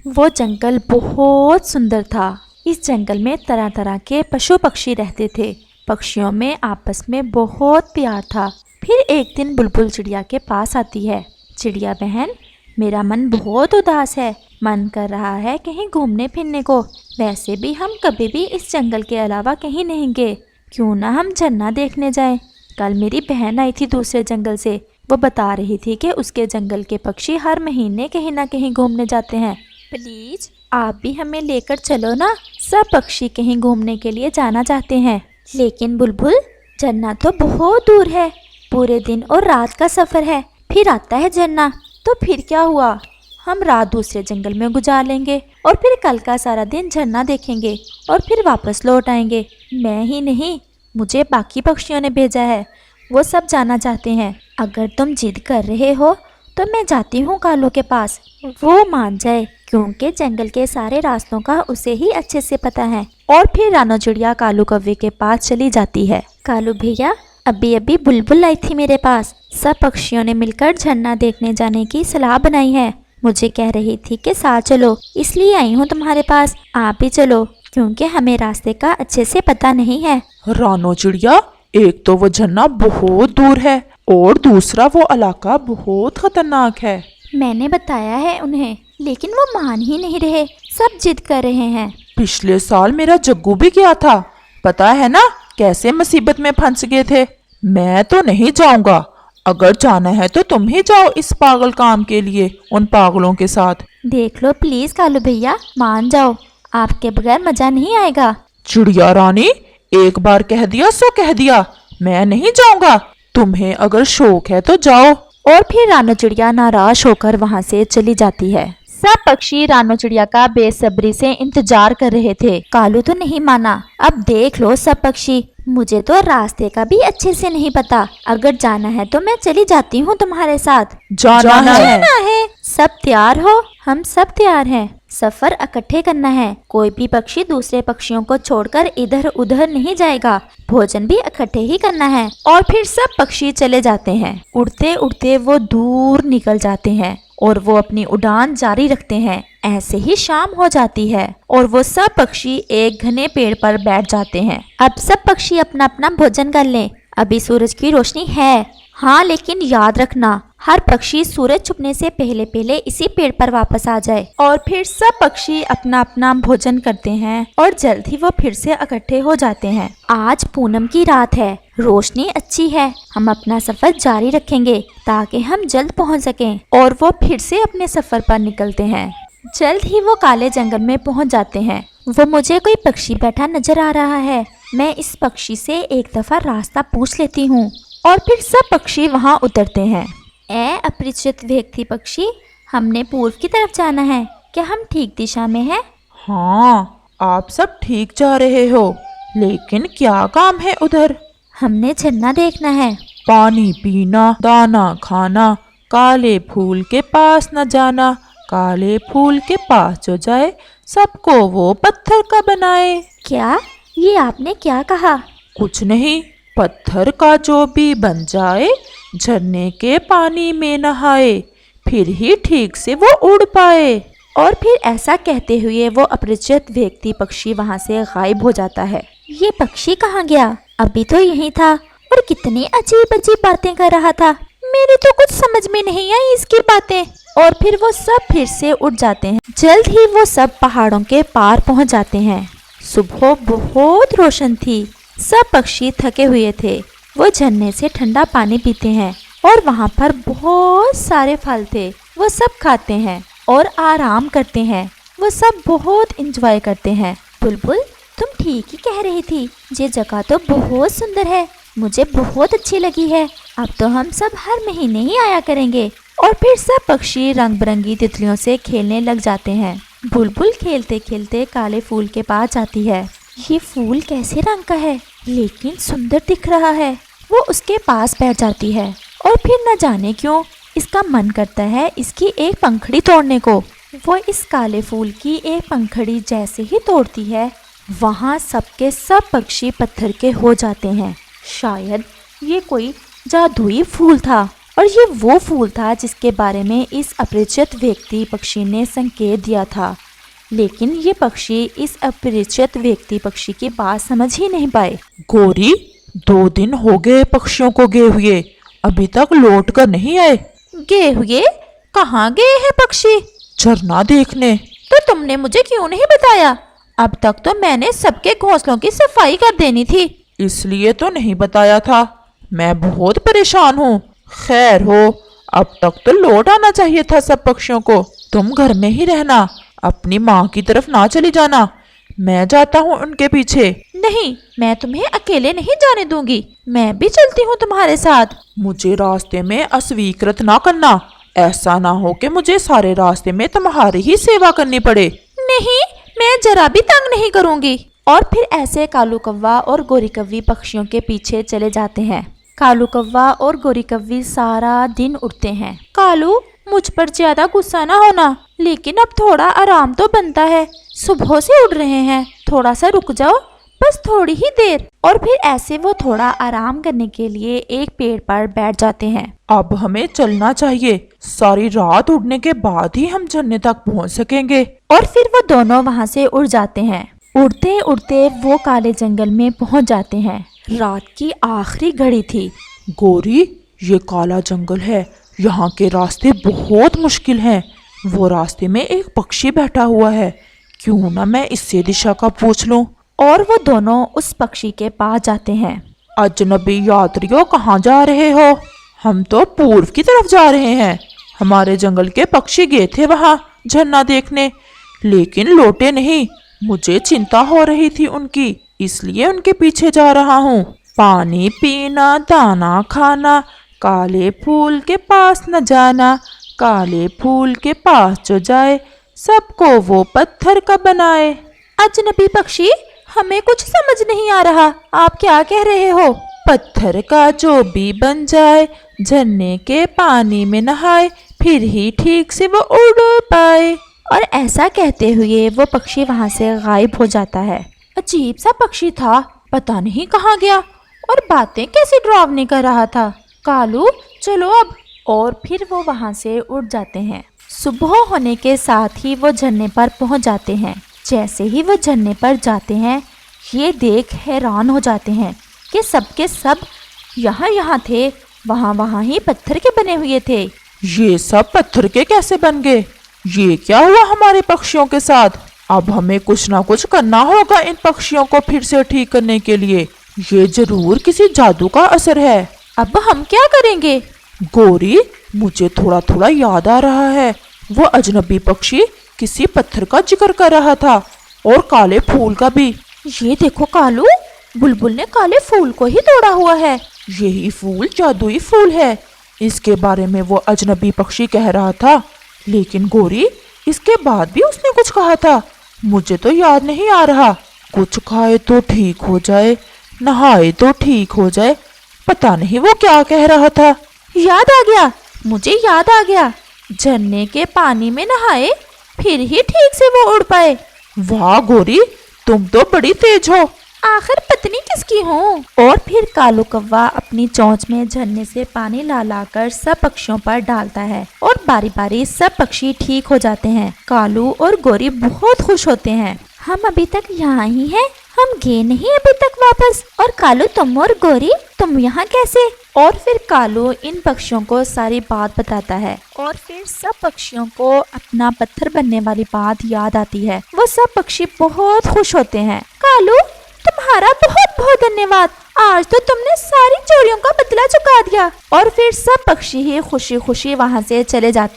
वो जंगल बहुत सुंदर था। इस जंगल में तरह तरह के पशु पक्षी रहते थे। पक्षियों में आपस में बहुत प्यार था। फिर एक दिन बुलबुल चिड़िया के पास आती है। चिड़िया बहन, मेरा मन बहुत उदास है। मन कर रहा है कहीं घूमने फिरने को। वैसे भी हम कभी भी इस जंगल के अलावा कहीं नहीं गए। क्यों ना हम झरना देखने जाएं। कल मेरी बहन आई थी दूसरे जंगल से। वो बता रही थी कि उसके जंगल के पक्षी हर महीने कहीं ना कहीं घूमने जाते हैं। प्लीज आप भी हमें लेकर चलो ना। सब पक्षी कहीं घूमने के लिए जाना चाहते हैं। लेकिन बुलबुल, झरना तो बहुत दूर है। पूरे दिन और रात का सफ़र है। फिर आता है झरना, तो फिर क्या हुआ? हम रात दूसरे जंगल में गुजार लेंगे और फिर कल का सारा दिन झरना देखेंगे और फिर वापस लौट आएंगे। मैं ही नहीं, मुझे बाकी पक्षियों ने भेजा है। वो सब जाना चाहते हैं। अगर तुम जिद कर रहे हो तो मैं जाती हूँ कालू के पास। वो मान जाए, क्योंकि जंगल के सारे रास्तों का उसे ही अच्छे से पता है। और फिर रानो चिड़िया कालू कौवे के पास चली जाती है। कालू भैया, अभी अभी बुलबुल आई थी मेरे पास। सब पक्षियों ने मिलकर झरना देखने जाने की सलाह बनाई है। मुझे कह रही थी कि साथ चलो, इसलिए आई हूँ तुम्हारे पास। आप भी चलो, क्योंकि हमें रास्ते का अच्छे से पता नहीं है। रानो चिड़िया, एक तो वो झरना बहुत दूर है और दूसरा वो इलाका बहुत खतरनाक है। मैंने बताया है उन्हें, लेकिन वो मान ही नहीं रहे। सब जिद कर रहे हैं। पिछले साल मेरा जग्गू भी गया था, पता है ना कैसे मुसीबत में फंस गए थे। मैं तो नहीं जाऊंगा। अगर जाना है तो तुम ही जाओ इस पागल काम के लिए, उन पागलों के साथ। देख लो प्लीज कालू भैया, मान जाओ। आपके बगैर मजा नहीं आएगा। चिड़िया रानी, एक बार कह दिया सो कह दिया। मैं नहीं जाऊंगा। तुम्हें अगर शौक है तो जाओ। और फिर रानो चिड़िया नाराज होकर वहाँ से चली जाती है। सब पक्षी रानो चिड़िया का बेसब्री से इंतजार कर रहे थे। कालू तो नहीं माना। अब देख लो सब पक्षी, मुझे तो रास्ते का भी अच्छे से नहीं पता। अगर जाना है तो मैं चली जाती हूँ तुम्हारे साथ। जाना है। सब तैयार हो? हम सब तैयार हैं। सफर इकट्ठे करना है। कोई भी पक्षी दूसरे पक्षियों को छोड़कर इधर उधर नहीं जाएगा। भोजन भी इकट्ठे ही करना है। और फिर सब पक्षी चले जाते हैं। उड़ते उड़ते वो दूर निकल जाते हैं और वो अपनी उड़ान जारी रखते हैं। ऐसे ही शाम हो जाती है और वो सब पक्षी एक घने पेड़ पर बैठ जाते हैं। अब सब पक्षी अपना अपना भोजन कर लें। अभी सूरज की रोशनी है। हाँ, लेकिन याद रखना, हर पक्षी सूरज छुपने से पहले पहले इसी पेड़ पर वापस आ जाए। और फिर सब पक्षी अपना अपना भोजन करते हैं और जल्द ही वो फिर से इकट्ठे हो जाते हैं। आज पूनम की रात है, रोशनी अच्छी है। हम अपना सफर जारी रखेंगे ताकि हम जल्द पहुंच सकें। और वो फिर से अपने सफर पर निकलते हैं। जल्द ही वो काले जंगल में पहुंच जाते हैं। वो मुझे कोई पक्षी बैठा नजर आ रहा है। मैं इस पक्षी से एक दफा रास्ता पूछ लेती हूँ। और फिर सब पक्षी वहाँ उतरते हैं। अपरिचित व्यक्ति पक्षी, हमने पूर्व की तरफ जाना है। क्या हम ठीक दिशा में हैं? हाँ, आप सब ठीक जा रहे हो, लेकिन क्या काम है उधर? हमने झरना देखना है। पानी पीना, दाना खाना, काले फूल के पास न जाना। काले फूल के पास जो जाए, सबको वो पत्थर का बनाए। क्या? ये आपने क्या कहा? कुछ नहीं, पत्थर का जो भी बन जाए, झरने के पानी में नहाए, फिर ही ठीक से वो उड़ पाए। और फिर ऐसा कहते हुए वो अपरिचित व्यक्ति पक्षी वहाँ से गायब हो जाता है। ये पक्षी कहाँ गया? अभी तो यहीं था और कितनी अजीब अजीब बातें कर रहा था। मेरे तो कुछ समझ में नहीं आई इसकी बातें। और फिर वो सब फिर से उड़ जाते हैं। जल्द ही वो सब पहाड़ों के पार पहुँच जाते हैं। सुबह बहुत रोशन थी। सब पक्षी थके हुए थे। वो झरने से ठंडा पानी पीते हैं और वहाँ पर बहुत सारे फल थे। वो सब खाते हैं और आराम करते हैं। वो सब बहुत एंजॉय करते हैं। बुलबुल, तुम ठीक ही कह रही थी। ये जगह तो बहुत सुंदर है, मुझे बहुत अच्छी लगी है। अब तो हम सब हर महीने ही आया करेंगे। और फिर सब पक्षी रंग बिरंगी तितलियों से खेलने लग जाते हैं। बुलबुल खेलते खेलते काले फूल के पास जाती है। ये फूल कैसे रंग का है, लेकिन सुंदर दिख रहा है। वो उसके पास बैठ जाती है और फिर न जाने क्यों इसका मन करता है इसकी एक पंखड़ी तोड़ने को। वो इस काले फूल की एक पंखड़ी जैसे ही तोड़ती है, वहाँ सबके सब पक्षी पत्थर के हो जाते हैं। शायद ये कोई जादुई फूल था और ये वो फूल था जिसके बारे में इस अपरिचित व्यक्ति पक्षी ने संकेत दिया था। लेकिन ये पक्षी इस अपरिचित व्यक्ति पक्षी की बात समझ ही नहीं पाए। गौरी, 2 दिन हो गए पक्षियों को गए हुए, अभी तक लौट कर नहीं आए। गए हुए? कहाँ गए हैं पक्षी? झरना देखने। तो तुमने मुझे क्यों नहीं बताया? अब तक तो मैंने सबके घोंसलों की सफाई कर देनी थी। इसलिए तो नहीं बताया था, मैं बहुत परेशान हूँ। खैर हो, अब तक तो लौट आना चाहिए था सब पक्षियों को। तुम घर में ही रहना, अपनी माँ की तरफ ना चली जाना, मैं जाता हूँ उनके पीछे। नहीं, मैं तुम्हें अकेले नहीं जाने दूंगी, मैं भी चलती हूँ तुम्हारे साथ। मुझे रास्ते में अस्वीकृत ना करना, ऐसा ना हो कि मुझे सारे रास्ते में तुम्हारी ही सेवा करनी पड़े। नहीं, मैं जरा भी तंग नहीं करूंगी। और फिर ऐसे कालू कौवा और गोरी कव्वी पक्षियों के पीछे चले जाते हैं। कालू कौवा और गोरी कव्वी सारा दिन उड़ते हैं। कालू, मुझ पर ज्यादा गुस्सा ना होना, लेकिन अब थोड़ा आराम तो बनता है। सुबह से उड़ रहे हैं, थोड़ा सा रुक जाओ, बस थोड़ी ही देर। और फिर ऐसे वो थोड़ा आराम करने के लिए एक पेड़ पर बैठ जाते हैं। अब हमें चलना चाहिए, सारी रात उड़ने के बाद ही हम झरने तक पहुँच सकेंगे। और फिर वो दोनों वहाँ से उड़ जाते हैं। उड़ते उड़ते वो काले जंगल में पहुँच जाते हैं। रात की आखिरी घड़ी थी। गौरी, ये काला जंगल है, यहाँ के रास्ते बहुत मुश्किल हैं। वो रास्ते में एक पक्षी बैठा हुआ है, क्यों ना मैं इससे दिशा का पूछ लूं। और वो दोनों उस पक्षी के पास जाते हैं। अजनबी यात्रियों, कहाँ जा रहे हो? हम तो पूर्व की तरफ जा रहे हैं। हमारे जंगल के पक्षी गए थे वहाँ झरना देखने, लेकिन लौटे नहीं। मुझे चिंता हो रही थी उनकी, इसलिए उनके पीछे जा रहा हूँ। पानी पीना, दाना खाना, काले फूल के पास न जाना, काले फूल के पास जो जाए, सबको वो पत्थर का बनाए। अजनबी पक्षी, हमें कुछ समझ नहीं आ रहा, आप क्या कह रहे हो? पत्थर का जो भी बन जाए, झरने के पानी में नहाए, फिर ही ठीक से वो उड़ पाए। और ऐसा कहते हुए वो पक्षी वहाँ से गायब हो जाता है। अजीब सा पक्षी था, पता नहीं कहाँ गया और बातें कैसी डरावनी कर रहा था। कालू, चलो अब। और फिर वो वहाँ से उड़ जाते हैं। सुबह होने के साथ ही वो झरने पर पहुँच जाते हैं। जैसे ही वो झरने पर जाते हैं, ये देख हैरान हो जाते हैं कि सबके सब यहाँ थे, वहाँ ही पत्थर के बने हुए थे। ये सब पत्थर के कैसे बन गए? ये क्या हुआ हमारे पक्षियों के साथ? अब हमें कुछ ना कुछ करना होगा इन पक्षियों को फिर से ठीक करने के लिए। ये जरूर किसी जादू का असर है। अब हम क्या करेंगे? गौरी, मुझे थोड़ा थोड़ा याद आ रहा है, वो अजनबी पक्षी किसी पत्थर का जिक्र कर रहा था और काले फूल का भी। ये देखो कालू, बुलबुल ने काले फूल को ही तोड़ा हुआ है। यही फूल जादुई फूल है, इसके बारे में वो अजनबी पक्षी कह रहा था। लेकिन गौरी, इसके बाद भी उसने कुछ कहा था, मुझे तो याद नहीं आ रहा। कुछ खाए तो ठीक हो जाए, नहाए तो ठीक हो जाए, पता नहीं वो क्या कह रहा था। याद आ गया, मुझे याद आ गया। झरने के पानी में नहाए, फिर ही ठीक से वो उड़ पाए। वाह गौरी, तुम तो बड़ी तेज हो। आखिर पत्नी किसकी हूँ? और फिर कालू कौवा अपनी चोंच में झरने से पानी ला कर सब पक्षियों पर डालता है और बारी बारी सब पक्षी ठीक हो जाते हैं। कालू और गौरी बहुत खुश होते हैं। हम अभी तक यहाँ ही हैं, हम गए नहीं अभी तक वापस। और कालू, तुम और गौरी, तुम यहाँ कैसे? और फिर कालू इन पक्षियों को सारी बात बताता है और फिर सब पक्षियों को अपना पत्थर बनने वाली बात याद आती है। वो सब पक्षी बहुत खुश होते हैं। कालू, तुम्हारा बहुत बहुत धन्यवाद, आज तो तुमने सारी चोरियों का बदला चुका दिया। और फिर सब पक्षी ही खुशी खुशी वहाँ से चले जाते हैं।